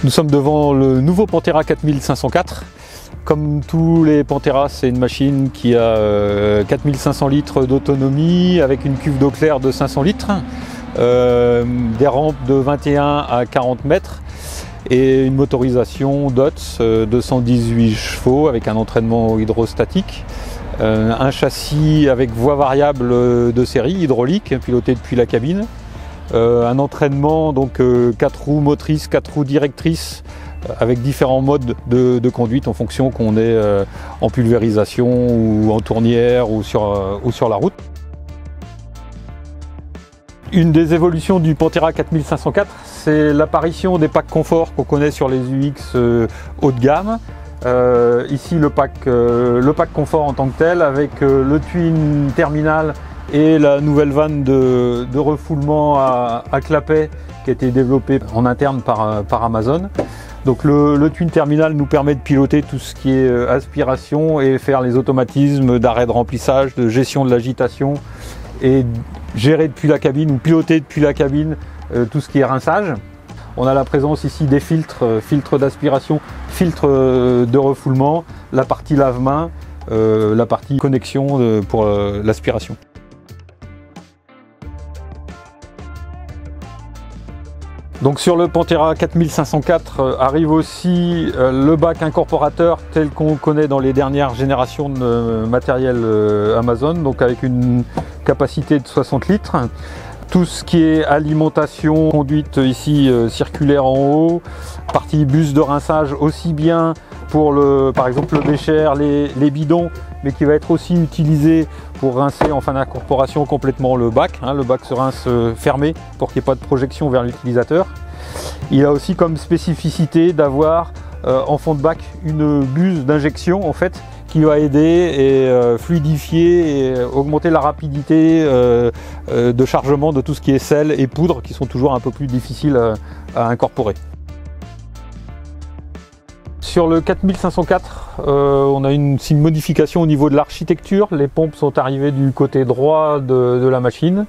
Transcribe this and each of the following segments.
Nous sommes devant le nouveau Pantera 4504. Comme tous les Pantera, c'est une machine qui a 4500 litres d'autonomie avec une cuve d'eau claire de 500 litres, des rampes de 21 à 40 mètres et une motorisation DOTS de 118 chevaux avec un entraînement hydrostatique, un châssis avec voie variable de série hydraulique piloté depuis la cabine, un entraînement donc 4 roues motrices, 4 roues directrices avec différents modes de conduite en fonction qu'on est en pulvérisation ou en tournière ou sur la route. Une des évolutions du Pantera 4504, c'est l'apparition des packs confort qu'on connaît sur les UX haut de gamme. Ici le pack confort en tant que tel avec le twin terminal et la nouvelle vanne de refoulement à clapet qui a été développée en interne par Amazon. Donc le twin terminal nous permet de piloter tout ce qui est aspiration et faire les automatismes d'arrêt de remplissage, de gestion de l'agitation et gérer depuis la cabine ou piloter depuis la cabine tout ce qui est rinçage. On a la présence ici des filtres d'aspiration, filtres de refoulement, la partie lave-main, la partie connexion pour l'aspiration. Donc sur le Pantera 4504 arrive aussi le bac incorporateur tel qu'on connaît dans les dernières générations de matériel Amazon, donc avec une capacité de 60 litres. Tout ce qui est alimentation, conduite ici circulaire en haut, partie bus de rinçage aussi bien pour par exemple le bécher, les bidons, mais qui va être aussi utilisé pour rincer en fin d'incorporation complètement le bac. Le bac se rince fermé pour qu'il n'y ait pas de projection vers l'utilisateur. Il a aussi comme spécificité d'avoir en fond de bac une buse d'injection en fait, qui va aider et fluidifier et augmenter la rapidité de chargement de tout ce qui est sel et poudre qui sont toujours un peu plus difficiles à incorporer. Sur le 4504, on a une modification au niveau de l'architecture. Les pompes sont arrivées du côté droit de la machine.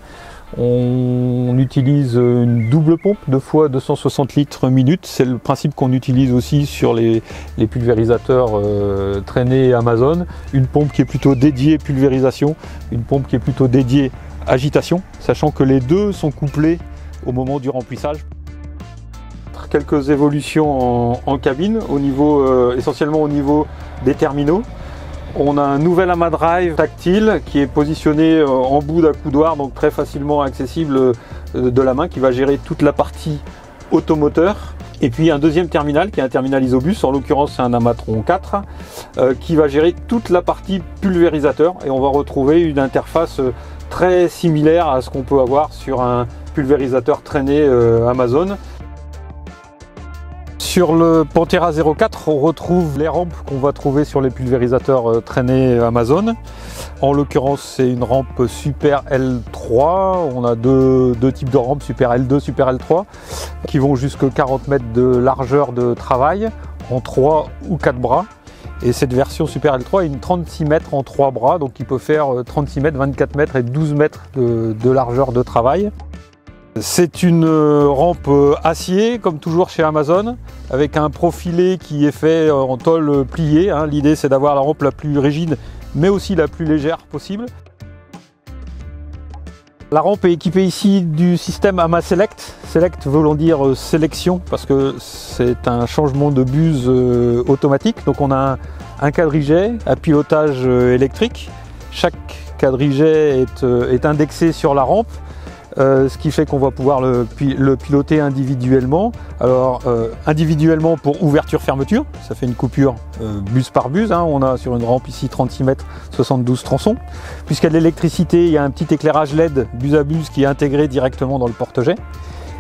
On utilise une double pompe, 2 fois 260 litres minute. C'est le principe qu'on utilise aussi sur les pulvérisateurs traînés Amazon. Une pompe qui est plutôt dédiée pulvérisation, une pompe qui est plutôt dédiée agitation, sachant que les deux sont couplés au moment du remplissage. Quelques évolutions en cabine, essentiellement au niveau des terminaux. On a un nouvel amas drive tactile qui est positionné en bout d'accoudoir, donc très facilement accessible de la main, qui va gérer toute la partie automoteur. Et puis un deuxième terminal qui est un terminal isobus, en l'occurrence c'est un Amatron 4, qui va gérer toute la partie pulvérisateur. Et on va retrouver une interface très similaire à ce qu'on peut avoir sur un pulvérisateur traîné Amazon. Sur le Pantera 04, on retrouve les rampes qu'on va trouver sur les pulvérisateurs traînés Amazon. En l'occurrence, c'est une rampe Super L3. On a deux types de rampes, Super L2, Super L3, qui vont jusqu'à 40 mètres de largeur de travail en 3 ou 4 bras. Et cette version Super L3 a une 36 mètres en 3 bras, donc il peut faire 36 mètres, 24 mètres et 12 mètres de largeur de travail. C'est une rampe acier, comme toujours chez Amazon, avec un profilé qui est fait en tôle pliée. L'idée c'est d'avoir la rampe la plus rigide, mais aussi la plus légère possible. La rampe est équipée ici du système AMA Select. Select voulant dire sélection, parce que c'est un changement de buse automatique. Donc on a un quadriget à pilotage électrique. Chaque quadriget est indexé sur la rampe. Ce qui fait qu'on va pouvoir le piloter individuellement. Alors individuellement pour ouverture-fermeture, ça fait une coupure buse par buse. On a sur une rampe ici 36 mètres, 72 tronçons. Puisqu'il y a de l'électricité, il y a un petit éclairage LED buse à buse qui est intégré directement dans le porte-jet.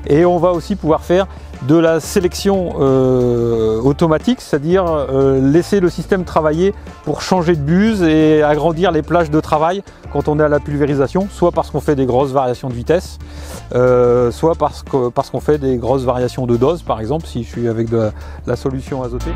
Et on va aussi pouvoir faire de la sélection automatique, c'est-à-dire laisser le système travailler pour changer de buse et agrandir les plages de travail quand on est à la pulvérisation, soit parce qu'on fait des grosses variations de vitesse, soit parce qu'on fait des grosses variations de dose, par exemple si je suis avec de la solution azotée.